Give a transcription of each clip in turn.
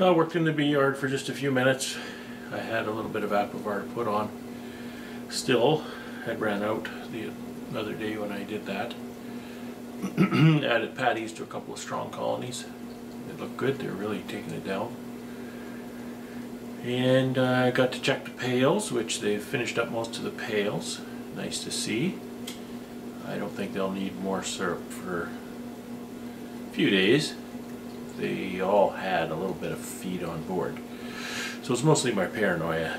I worked in the bee yard for just a few minutes. I had a little bit of Apivar to put on. Still, had ran out the other day when I did that. Added patties to a couple of strong colonies. They look good, they're really taking it down. And I got to check the pails, which they've finished up most of the pails. Nice to see. I don't think they'll need more syrup for a few days. They all had a little bit of feed on board. So it's mostly my paranoia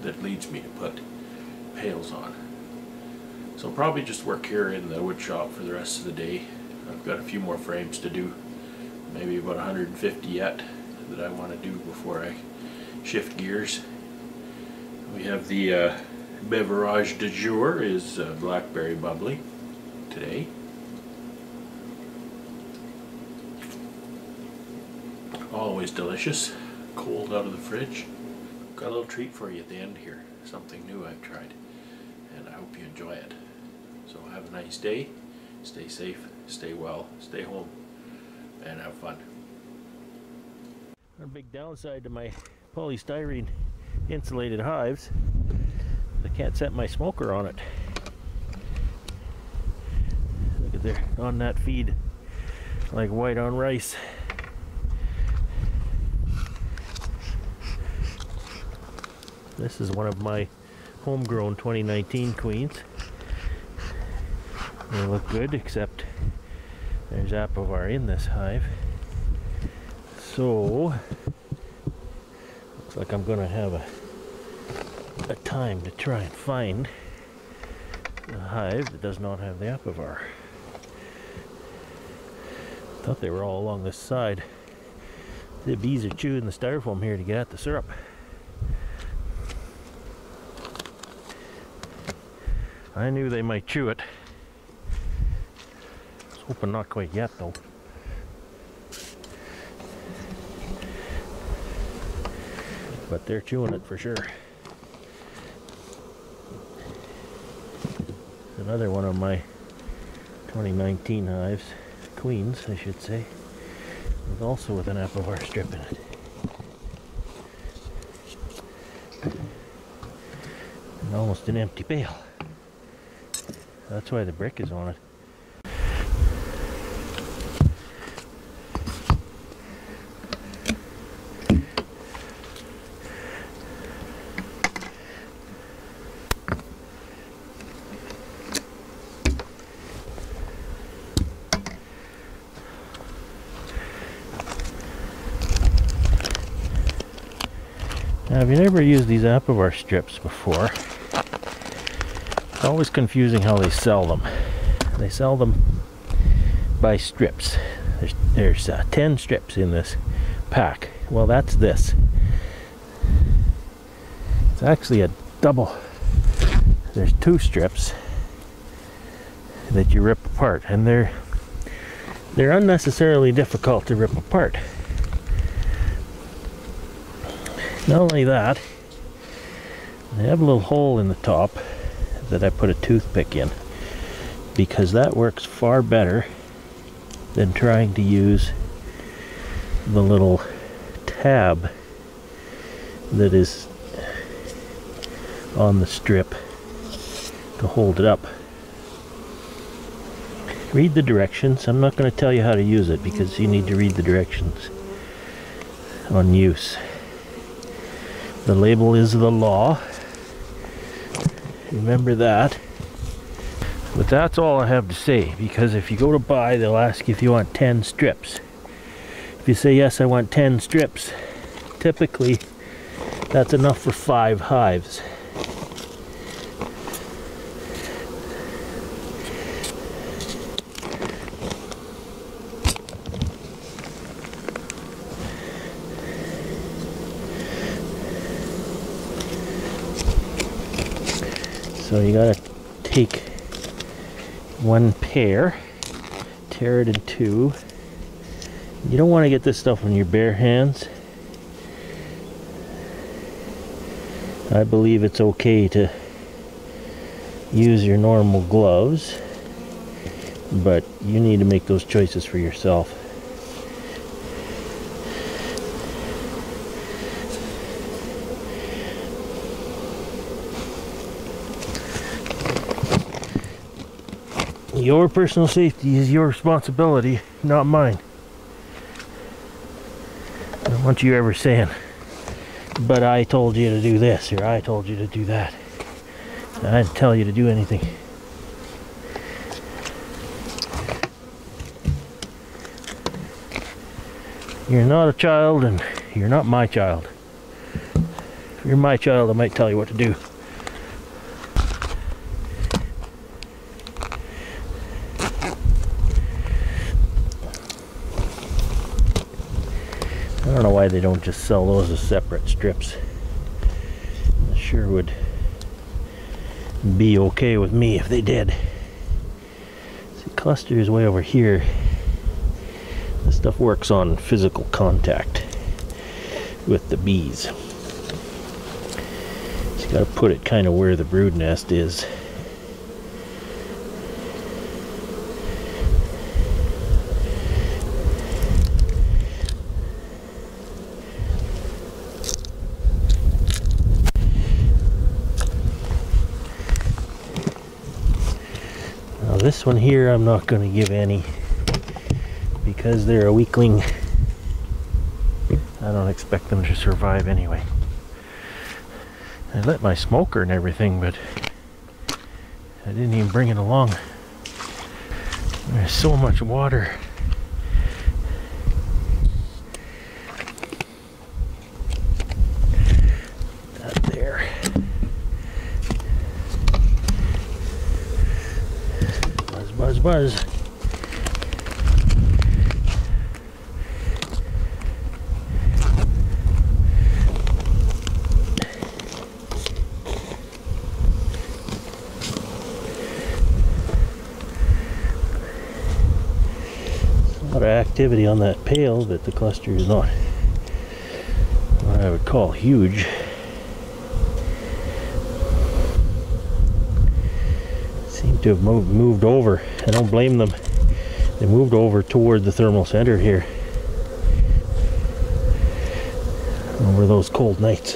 that leads me to put pails on. So I'll probably just work here in the wood shop for the rest of the day. I've got a few more frames to do, maybe about 150 yet that I want to do before I shift gears. We have the beverage du jour is blackberry bubbly today. Always delicious, cold out of the fridge. Got a little treat for you at the end here, something new I've tried, and I hope you enjoy it. So have a nice day, stay safe, stay well, stay home, and have fun. One big downside to my polystyrene insulated hives, I can't set my smoker on it. Look at there, on that feed, like white on rice. This is one of my homegrown 2019 queens. They look good, except there's Apivar in this hive. So, looks like I'm going to have a time to try and find a hive that does not have the Apivar. Thought they were all along this side. The bees are chewing the styrofoam here to get at the syrup. I knew they might chew it. I was hoping not quite yet though. But they're chewing it for sure. Another one of my 2019 hives, queens I should say, with also with an Apivar strip in it. And almost an empty pail. That's why the brick is on it. Now, if you never used these Apivar strips before, it's always confusing how they sell them. They sell them by strips. There's 10 strips in this pack. Well, that's this. It's actually a double. There's 2 strips that you rip apart, and they're unnecessarily difficult to rip apart. Not only that, they have a little hole in the top that I put a toothpick in, because that works far better than trying to use the little tab that is on the strip to hold it up. Read the directions. I'm not going to tell you how to use it because you need to read the directions on use. The label is the law. Remember that. But that's all I have to say, because if you go to buy, they'll ask you if you want 10 strips. If you say yes, I want 10 strips, typically that's enough for 5 hives. So you gotta take one pair, tear it in 2. You don't want to get this stuff on your bare hands. I believe it's okay to use your normal gloves, but you need to make those choices for yourself. Your personal safety is your responsibility, not mine. I don't want you ever saying, but I told you to do this, or I told you to do that. I didn't tell you to do anything. You're not a child, and you're not my child. If you're my child, I might tell you what to do. I don't know why they don't just sell those as separate strips. It sure would be okay with me if they did. See, cluster is way over here. This stuff works on physical contact with the bees. So you got to put it kind of where the brood nest is. Now this one here I'm not going to give any, because they're a weakling. I don't expect them to survive anyway. I lit my smoker and everything, but I didn't even bring it along. There's so much water. That there. Buzz, buzz, buzz. A lot of activity on that pail, but the cluster is not what I would call huge. Seem to have moved over. I don't blame them. They moved over toward the thermal center here over those cold nights.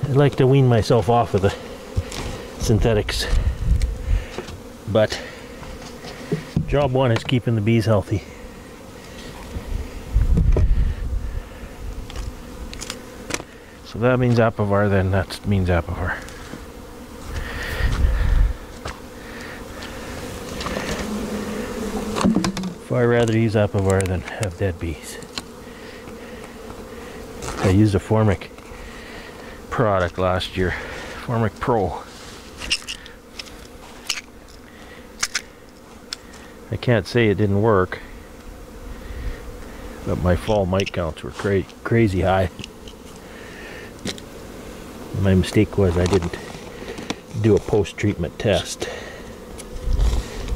I like to wean myself off of the synthetics, but job one is keeping the bees healthy. So that means Apivar, then that means Apivar. I'd rather use Apivar than have dead bees. I used a Formic product last year, Formic Pro. I can't say it didn't work, but my fall mite counts were crazy high. My mistake was I didn't do a post-treatment test,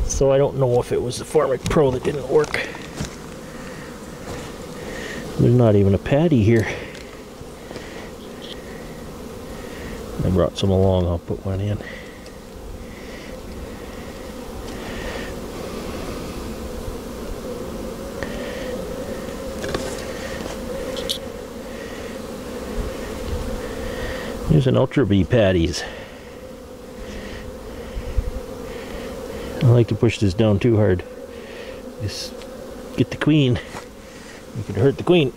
so I don't know if it was the Formic Pro that didn't work. There's not even a patty here. I brought some along, I'll put one in. There's an Ultra Bee patties. I like to push this down too hard. Just get the queen. You could hurt the queen.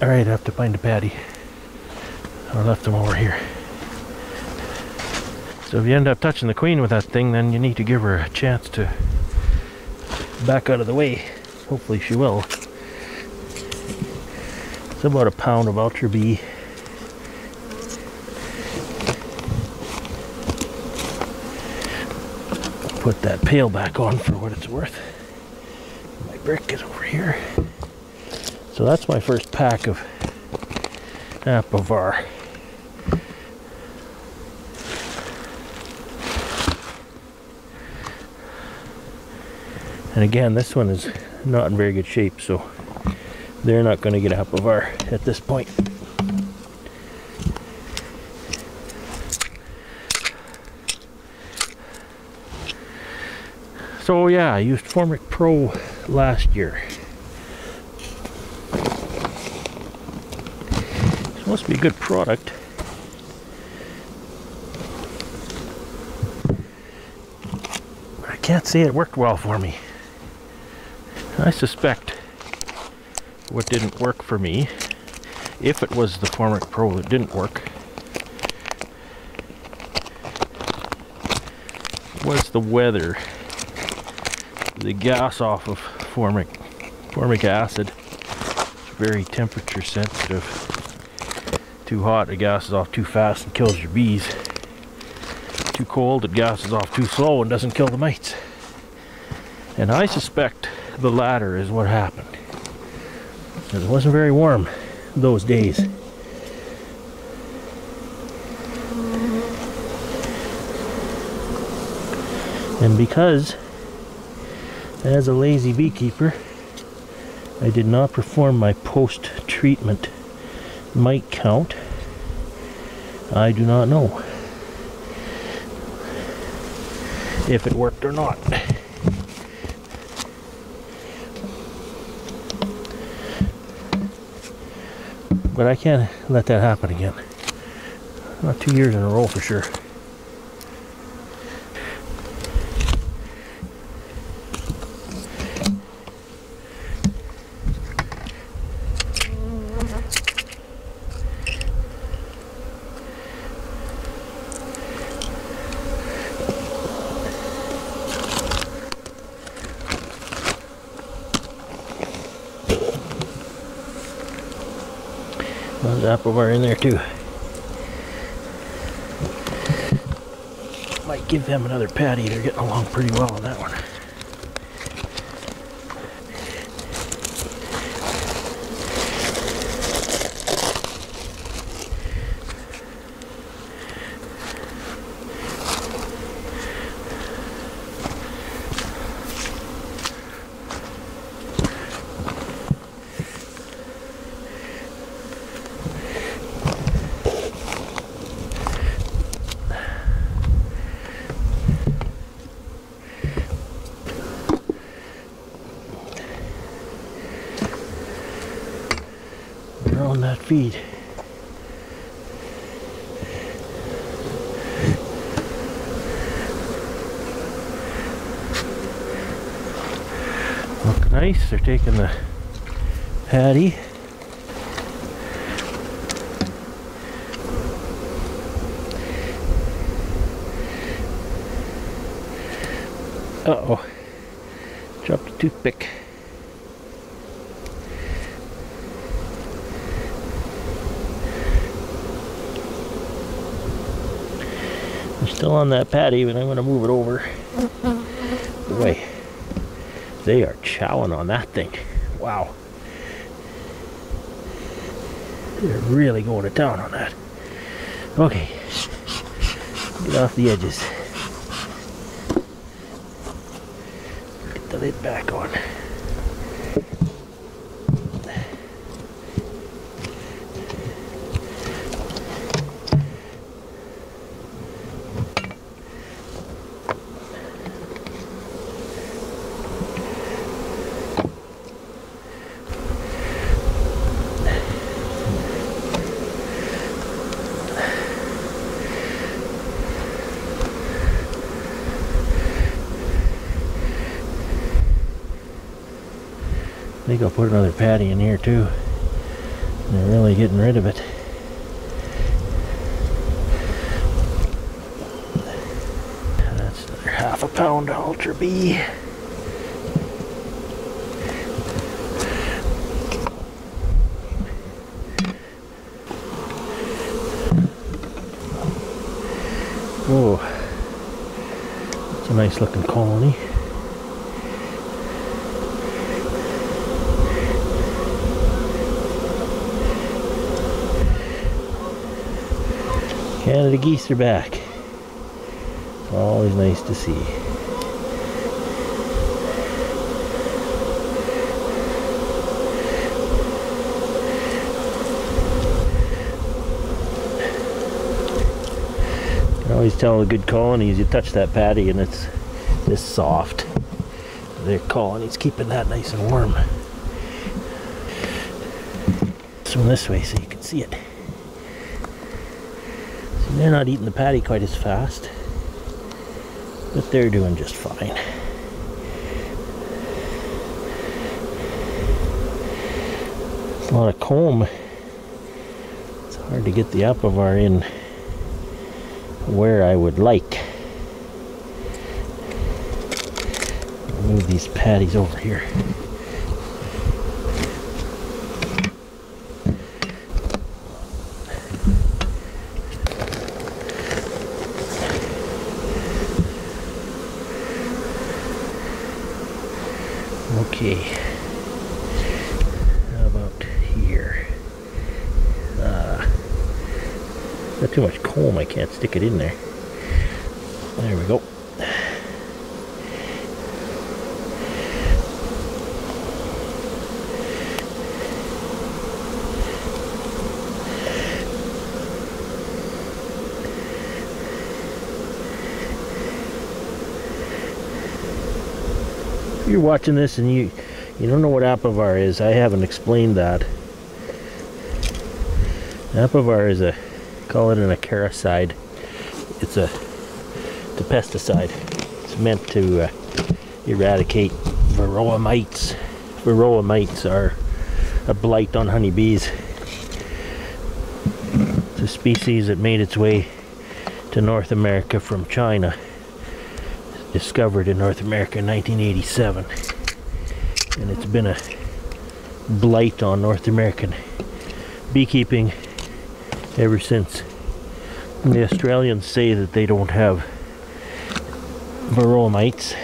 Alright, I have to find a patty. I left them over here. So if you end up touching the queen with that thing, then you need to give her a chance to back out of the way. Hopefully she will. It's about a pound of Ultra Bee. Put that pail back on for what it's worth. My brick is over here. So that's my first pack of Apivar. And again, this one is not in very good shape, so they're not going to get Apivar at this point. So yeah, I used Formic Pro last year. It's supposed to be a good product. I can't say it worked well for me. I suspect what didn't work for me, if it was the Formic Pro that didn't work, was the weather. The gas off of formic acid is very temperature sensitive. Too hot, it gases off too fast and kills your bees. Too cold, it gases off too slow and doesn't kill the mites. And I suspect the latter is what happened. It wasn't very warm those days. And because, as a lazy beekeeper, I did not perform my post-treatment mite count, I do not know if it worked or not. But I can't let that happen again. Not 2 years in a row for sure. There's Apivar in there too. Might give them another patty. They're getting along pretty well on that one. On that feed. Look nice. They're taking the patty. Uh-oh. Dropped a toothpick. Still on that patty, but I'm going to move it over. Boy, they are chowing on that thing. Wow. They're really going to town on that. Okay. Get off the edges. Get the lid back on. I think I'll put another patty in here too. They're really getting rid of it. That's another half a pound of Ultra B. Oh, it's a nice looking colony. Canada geese are back. Always nice to see. I always tell the good colonies, you touch that patty and it's this soft. Their colonies keeping that nice and warm. Swim this way so you can see it. They're not eating the patty quite as fast, but they're doing just fine. It's a lot of comb. It's hard to get the Apivar in where I would like. Move these patties over here. Okay, how about here? Got too much comb, I can't stick it in there. There we go. If you're watching this and you don't know what Apivar is, I haven't explained that. Apivar is call it an acaricide. It's a pesticide. It's meant to eradicate varroa mites. Varroa mites are a blight on honeybees. It's a species that made its way to North America from China. Discovered in North America in 1987, and it's been a blight on North American beekeeping ever since. And the Australians say that they don't have varroa mites,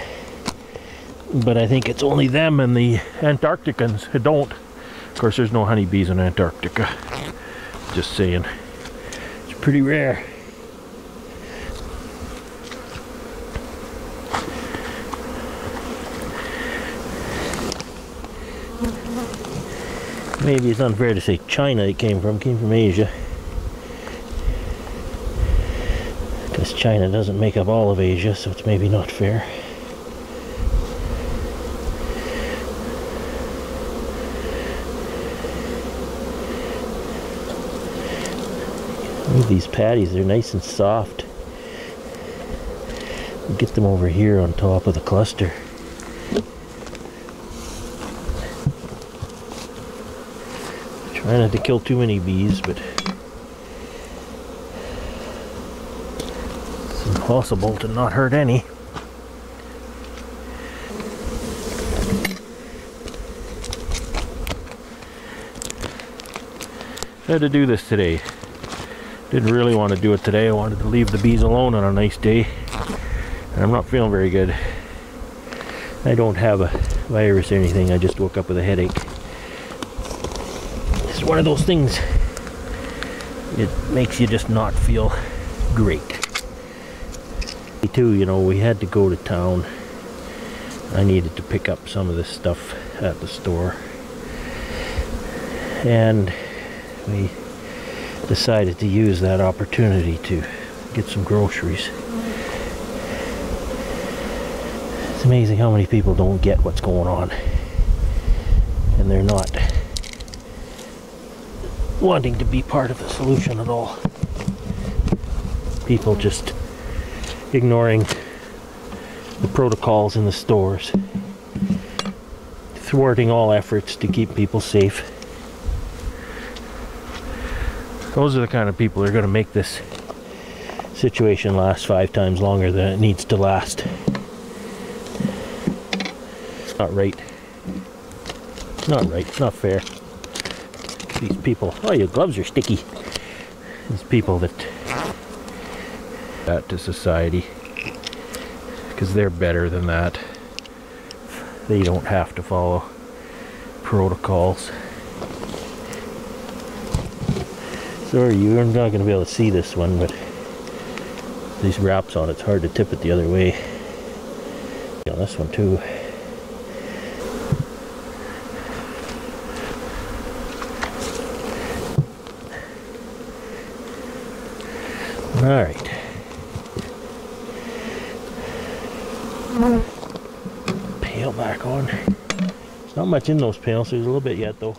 but I think it's only them and the Antarcticans who don't. Of course, there's no honeybees in Antarctica. Just saying, it's pretty rare. Maybe it's unfair to say China it came from Asia. Because China doesn't make up all of Asia, so it's maybe not fair. Look at these patties, they're nice and soft. Get them over here on top of the cluster. Trying not to kill too many bees, but it's impossible to not hurt any. I had to do this today. Didn't really want to do it today. I wanted to leave the bees alone on a nice day. And I'm not feeling very good. I don't have a virus or anything. I just woke up with a headache. It's one of those things. It makes you just not feel great. Me too, you know, we had to go to town. I needed to pick up some of this stuff at the store. And we decided to use that opportunity to get some groceries. It's amazing how many people don't get what's going on, and they're not wanting to be part of the solution at all. People just ignoring the protocols in the stores, thwarting all efforts to keep people safe. Those are the kind of people who are going to make this situation last 5 times longer than it needs to last. It's not right. It's not right. It's not fair. These people, oh, your gloves are sticky. These people that to society, because they're better than that. They don't have to follow protocols. Sorry, you're not going to be able to see this one, but these wraps on it's hard to tip it the other way. On this one too. Alright. Pail back on. There's not much in those pails, there's a little bit yet though.